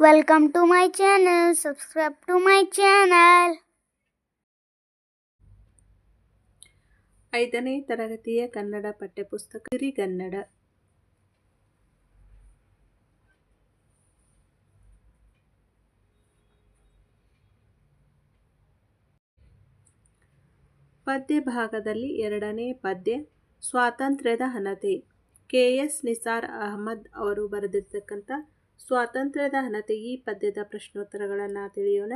Welcome to my channel. Subscribe to my channel. 5ನೇ ತರಗತಿಯ ಕನ್ನಡ ಪಠ್ಯಪುಸ್ತಕ ಸಿರಿಗನ್ನಡ. ಪದ್ಯ ಭಾಗದಲ್ಲಿ 2ನೇ ಪದ್ಯ ಸ್ವಾತಂತ್ರ್ಯದ ಹಣತೆ. KS ನಿಸಾರ್ ಅಹಮದ್ ಅವರು ಬರೆದಿರ್ತಕ್ಕಂಥ ಸ್ವಾತಂತ್ರ್ಯದ ಹಣತೆ ಈ ಪದ್ಯದ ಪ್ರಶ್ನೋತ್ತರಗಳನ್ನು ತಿಳಿಯೋಣ.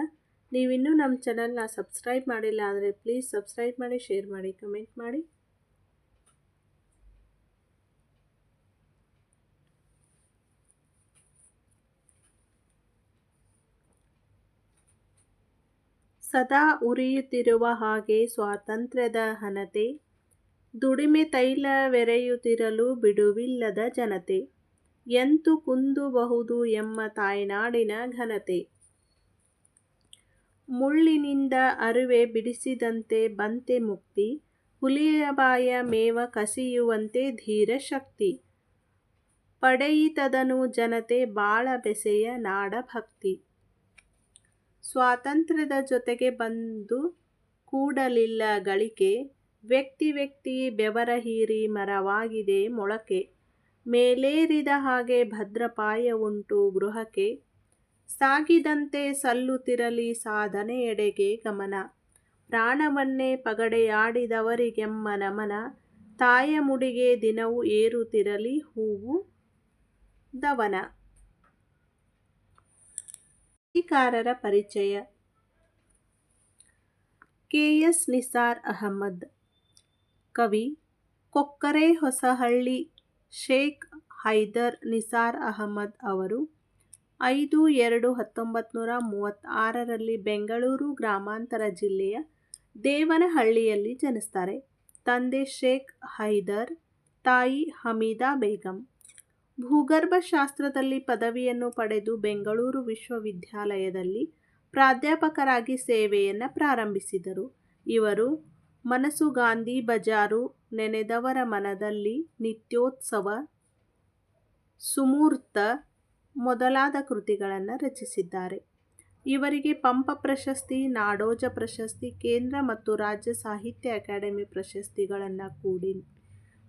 ನೀವಿನ್ನೂ ನಮ್ಮ ಚಾನಲ್ನ ಸಬ್ಸ್ಕ್ರೈಬ್ ಮಾಡಿಲ್ಲ ಅಂದರೆ ಪ್ಲೀಸ್ ಸಬ್ಸ್ಕ್ರೈಬ್ ಮಾಡಿ, ಶೇರ್ ಮಾಡಿ, ಕಮೆಂಟ್ ಮಾಡಿ. ಸದಾ ಉರಿಯುತ್ತಿರುವ ಹಾಗೆ ಸ್ವಾತಂತ್ರ್ಯದ ಹಣತೆ, ದುಡಿಮೆ ತೈಲವೆರೆಯುತ್ತಿರಲು ಬಿಡುವಿಲ್ಲದ ಜನತೆ, ಎಂತು ಕುಂದಬಹುದು ಎಮ್ಮ ತಾಯ್ನಾಡಿನ ಘನತೆ, ಮುಳ್ಳಿನಿಂದ ಅರಿವೆ ಬಿಡಿಸಿದಂತೆ ಬಂತೆ ಮುಕ್ತಿ, ಹುಲಿಯ ಬಾಯ ಮೇವ ಕಸಿಯುವಂತೆ ಧೀರ ಶಕ್ತಿ, ಪಡೆಯಿತದನು ಜನತೆ ಬಾಳ ಬೆಸೆಯ ನಾಡ ಭಕ್ತಿ. ಸ್ವಾತಂತ್ರ್ಯದ ಜೊತೆಗೆ ಬಂದು ಕೂಡಲಿಲ್ಲ ಗಳಿಕೆ, ವ್ಯಕ್ತಿ ವ್ಯಕ್ತಿ ಬೆವರ ಹೀರಿ ಮರವಾಗಿದೆ ಮೊಳಕೆ, ಮೇಲೇರಿದ ಹಾಗೆ ಭದ್ರಪಾಯ ಉಂಟು ಗೃಹಕ್ಕೆ, ಸಾಗಿದಂತೆ ಸಲ್ಲುತ್ತಿರಲಿ ಸಾಧನೆಯೆಡೆಗೆ ಗಮನ, ಪ್ರಾಣವನ್ನೇ ಪಗಡೆಯಾಡಿದವರಿಗೆಮ್ಮ ನಮನ, ತಾಯ ಮುಡಿಗೆ ದಿನವೂ ಏರುತ್ತಿರಲಿ ಹೂವು ದವನ. ಕವಿಕಾರರ ಪರಿಚಯ. KS ನಿಸಾರ್ ಅಹಮದ್. ಕವಿ ಕೊಕ್ಕರೆ ಹೊಸಹಳ್ಳಿ ಶೇಖ್ ಹೈದರ್ ನಿಸಾರ್ ಅಹಮದ್ ಅವರು 5/2/1936 ಬೆಂಗಳೂರು ಗ್ರಾಮಾಂತರ ಜಿಲ್ಲೆಯ ದೇವನಹಳ್ಳಿಯಲ್ಲಿ ಜನಿಸ್ತಾರೆ. ತಂದೆ ಶೇಖ್ ಹೈದರ್, ತಾಯಿ ಹಮೀದಾ ಬೇಗಂ. ಭೂಗರ್ಭಶಾಸ್ತ್ರದಲ್ಲಿ ಪದವಿಯನ್ನು ಪಡೆದು ಬೆಂಗಳೂರು ವಿಶ್ವವಿದ್ಯಾಲಯದಲ್ಲಿ ಪ್ರಾಧ್ಯಾಪಕರಾಗಿ ಸೇವೆಯನ್ನು ಪ್ರಾರಂಭಿಸಿದರು. ಇವರು ಮನಸ್ಸು ಗಾಂಧಿ ಬಜಾರು, ನೆನೆದವರ ಮನದಲ್ಲಿ, ನಿತ್ಯೋತ್ಸವ, ಸುಮೂರ್ತ ಮೊದಲಾದ ಕೃತಿಗಳನ್ನು ರಚಿಸಿದ್ದಾರೆ. ಇವರಿಗೆ ಪಂಪ ಪ್ರಶಸ್ತಿ, ನಾಡೋಜ ಪ್ರಶಸ್ತಿ, ಕೇಂದ್ರ ಮತ್ತು ರಾಜ್ಯ ಸಾಹಿತ್ಯ ಅಕಾಡೆಮಿ ಪ್ರಶಸ್ತಿಗಳನ್ನು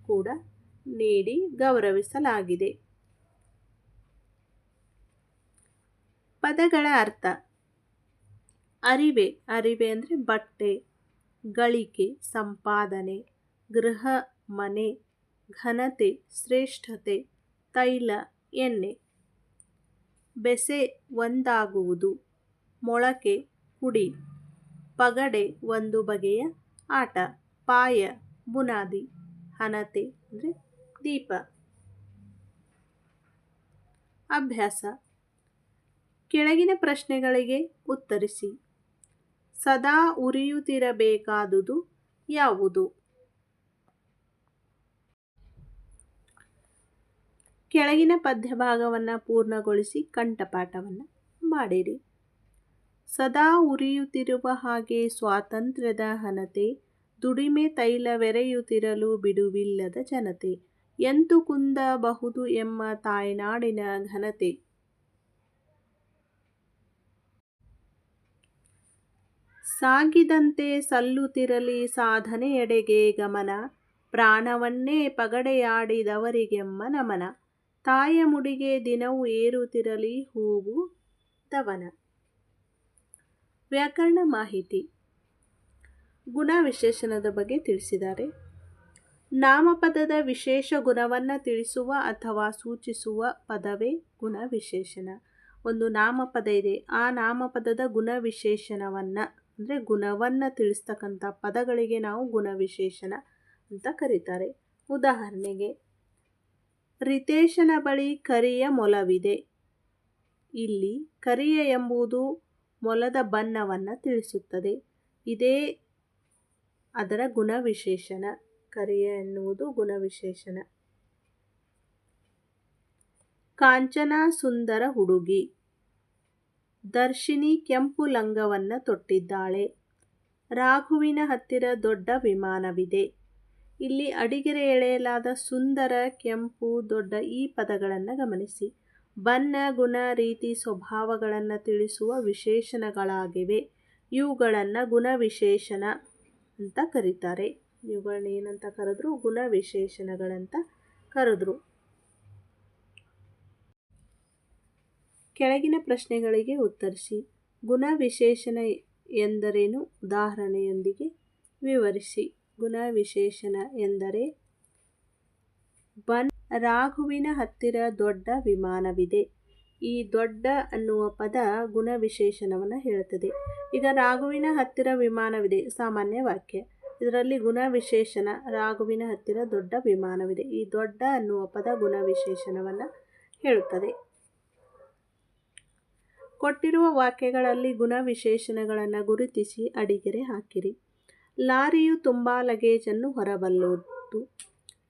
ಕೂಡ ನೀಡಿ ಗೌರವಿಸಲಾಗಿದೆ. ಪದಗಳ ಅರ್ಥ. ಅರಿವೆ. ಅರಿವೆ ಅಂದರೆ ಬಟ್ಟೆ, ಗಳಿಕೆ, ಸಂಪಾದನೆ, ಗೃಹ, ಮನೆ, ಘನತೆ, ಶ್ರೇಷ್ಠತೆ, ತೈಲ, ಎಣ್ಣೆ. ಬೆಸೆ, ಒಂದಾಗುವುದು, ಮೊಳಕೆ, ಕುಡಿ, ಪಗಡೆ, ಒಂದು ಬಗೆಯ ಆಟ, ಪಾಯ, ಬುನಾದಿ, ಹಣತೆ ಅಂದರೆ ದೀಪ. ಅಭ್ಯಾಸ. ಕೆಳಗಿನ ಪ್ರಶ್ನೆಗಳಿಗೆ ಉತ್ತರಿಸಿ. ಸದಾ ಉರಿಯುತ್ತಿರಬೇಕಾದುದು ಯಾವುದು? ಕೆಳಗಿನ ಪದ್ಯಭಾಗವನ್ನು ಪೂರ್ಣಗೊಳಿಸಿ ಕಂಠಪಾಠವನ್ನು ಮಾಡಿರಿ. ಸದಾ ಉರಿಯುತ್ತಿರುವ ಹಾಗೆ ಸ್ವಾತಂತ್ರ್ಯದ ಹಣತೆ, ದುಡಿಮೆ ತೈಲವೆರೆಯುತ್ತಿರಲು ಬಿಡುವಿಲ್ಲದ ಜನತೆ, ಎಂತು ಕುಂದಬಹುದು ಎಮ್ಮ ತಾಯ್ನಾಡಿನ ಘನತೆ. ಸಾಗಿದಂತೆ ಸಲ್ಲುತ್ತಿರಲಿ ಸಾಧನೆಯೆಡೆಗೆ ಗಮನ, ಪ್ರಾಣವನ್ನೇ ಪಗಡೆಯಾಡಿದವರಿಗೆಮ್ಮ ನಮನ, ತಾಯ ಮುಡಿಗೆ ದಿನವೂ ಏರುತ್ತಿರಲಿ ಹೂವು ದವನ. ವ್ಯಾಕರಣ ಮಾಹಿತಿ. ಗುಣ ವಿಶೇಷಣದ ಬಗ್ಗೆ ತಿಳಿಸಿದ್ದಾರೆ. ನಾಮಪದದ ವಿಶೇಷ ಗುಣವನ್ನು ತಿಳಿಸುವ ಅಥವಾ ಸೂಚಿಸುವ ಪದವೇ ಗುಣ ವಿಶೇಷಣ. ಒಂದು ನಾಮಪದ ಇದೆ, ಆ ನಾಮಪದದ ಗುಣ ವಿಶೇಷಣವನ್ನು ಅಂದರೆ ಗುಣವನ್ನು ತಿಳಿಸ್ತಕ್ಕಂಥ ಪದಗಳಿಗೆ ನಾವು ಗುಣ ವಿಶೇಷಣ ಅಂತ ಕರೀತಾರೆ. ಉದಾಹರಣೆಗೆ, ರಿತೇಶನ ಬಳಿ ಕರಿಯ ಮೊಲವಿದೆ. ಇಲ್ಲಿ ಕರಿಯ ಎಂಬುದು ಮೊಲದ ಬಣ್ಣವನ್ನು ತಿಳಿಸುತ್ತದೆ. ಇದೇ ಅದರ ಗುಣ ವಿಶೇಷಣ. ಕರಿಯ ಎನ್ನುವುದು ಗುಣ ವಿಶೇಷಣ. ಕಾಂಚನ ಸುಂದರ ಹುಡುಗಿ. ದರ್ಶಿನಿ ಕೆಂಪು ಲಂಗವನ್ನು ತೊಟ್ಟಿದ್ದಾಳೆ. ರಾಘುವಿನ ಹತ್ತಿರ ದೊಡ್ಡ ವಿಮಾನವಿದೆ. ಇಲ್ಲಿ ಅಡಿಗೆರೆ ಎಳೆಯಲಾದ ಸುಂದರ, ಕೆಂಪು, ದೊಡ್ಡ ಈ ಪದಗಳನ್ನು ಗಮನಿಸಿ. ಬಣ್ಣ, ಗುಣ, ರೀತಿ, ಸ್ವಭಾವಗಳನ್ನು ತಿಳಿಸುವ ವಿಶೇಷಣಗಳಾಗಿವೆ. ಇವುಗಳನ್ನು ಗುಣವಿಶೇಷಣ ಅಂತ ಕರೀತಾರೆ. ಇವುಗಳನ್ನ ಏನಂತ ಕರೆದ್ರು? ಗುಣವಿಶೇಷಣಗಳಂತ ಕರೆದ್ರು. ಕೆಳಗಿನ ಪ್ರಶ್ನೆಗಳಿಗೆ ಉತ್ತರಿಸಿ. ಗುಣವಿಶೇಷಣ ಎಂದರೇನು? ಉದಾಹರಣೆಯೊಂದಿಗೆ ವಿವರಿಸಿ. ಗುಣವಿಶೇಷಣ ಎಂದರೆ ರಾಘುವಿನ ಹತ್ತಿರ ದೊಡ್ಡ ವಿಮಾನವಿದೆ. ಈ ದೊಡ್ಡ ಅನ್ನುವ ಪದ ಗುಣವಿಶೇಷಣವನ್ನು ಹೇಳುತ್ತದೆ. ಈಗ ರಾಘುವಿನ ಹತ್ತಿರ ವಿಮಾನವಿದೆ ಸಾಮಾನ್ಯ ವಾಕ್ಯ. ಇದರಲ್ಲಿ ಗುಣವಿಶೇಷಣ ರಾಘುವಿನ ಹತ್ತಿರ ದೊಡ್ಡ ವಿಮಾನವಿದೆ. ಈ ದೊಡ್ಡ ಅನ್ನುವ ಪದ ಗುಣವಿಶೇಷಣವನ್ನು ಹೇಳುತ್ತದೆ. ಕೊಟ್ಟಿರುವ ವಾಕ್ಯಗಳಲ್ಲಿ ಗುಣವಿಶೇಷಣಗಳನ್ನು ಗುರುತಿಸಿ ಅಡಿಗೆರೆ ಹಾಕಿರಿ. ಲಾರಿಯು ತುಂಬ ಲಗೇಜನ್ನು ಹೊರಬಲ್ಲುದು.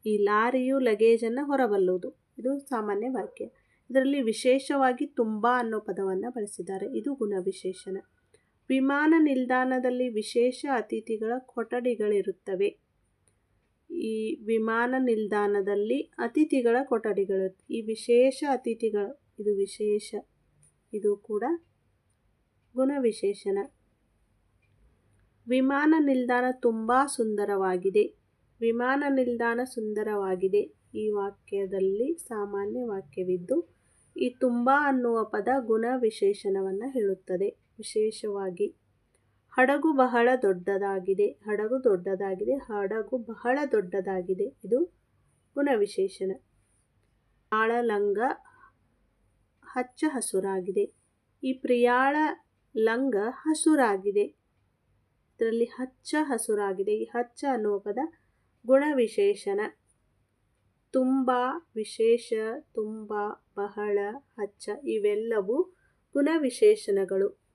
ಈ ಲಾರಿಯು ಲಗೇಜನ್ನು ಹೊರಬಲ್ಲುದು. ಇದು ಸಾಮಾನ್ಯ ವಾಕ್ಯ. ಇದರಲ್ಲಿ ವಿಶೇಷವಾಗಿ ತುಂಬ ಅನ್ನೋ ಪದವನ್ನು ಬಳಸಿದ್ದಾರೆ. ಇದು ಗುಣವಿಶೇಷಣ. ವಿಮಾನ ನಿಲ್ದಾಣದಲ್ಲಿ ವಿಶೇಷ ಅತಿಥಿಗಳ ಕೊಠಡಿಗಳಿರುತ್ತವೆ. ಈ ವಿಮಾನ ನಿಲ್ದಾಣದಲ್ಲಿ ಅತಿಥಿಗಳ ಕೊಠಡಿಗಳು, ಈ ವಿಶೇಷ ಅತಿಥಿಗಳು, ಇದು ವಿಶೇಷ, ಇದು ಕೂಡ ಗುಣವಿಶೇಷಣ. ವಿಮಾನ ನಿಲ್ದಾಣ ತುಂಬ ಸುಂದರವಾಗಿದೆ. ವಿಮಾನ ನಿಲ್ದಾಣ ಸುಂದರವಾಗಿದೆ. ಈ ವಾಕ್ಯದಲ್ಲಿ ಸಾಮಾನ್ಯ ವಾಕ್ಯವಿದ್ದು ಈ ತುಂಬ ಅನ್ನುವ ಪದ ಗುಣವಿಶೇಷಣವನ್ನು ಹೇಳುತ್ತದೆ. ವಿಶೇಷವಾಗಿ ಹಡಗು ಬಹಳ ದೊಡ್ಡದಾಗಿದೆ. ಹಡಗು ದೊಡ್ಡದಾಗಿದೆ. ಹಡಗು ಬಹಳ ದೊಡ್ಡದಾಗಿದೆ. ಇದು ಗುಣವಿಶೇಷಣ. ಆಳಲಂಗ ಹಚ್ಚ ಹಸುರಾಗಿದೆ. ಈ ಪ್ರಿಯಾಳ ಲಂಗ ಹಸುರಾಗಿದೆ. ಇದರಲ್ಲಿ ಹಚ್ಚ ಹಸುರಾಗಿದೆ. ಈ ಹಚ್ಚ ಅನ್ನುವ ಪದ ಗುಣವಿಶೇಷಣ. ತುಂಬ, ವಿಶೇಷ, ತುಂಬ, ಬಹಳ, ಹಚ್ಚ ಇವೆಲ್ಲವೂ ಗುಣವಿಶೇಷಣಗಳು.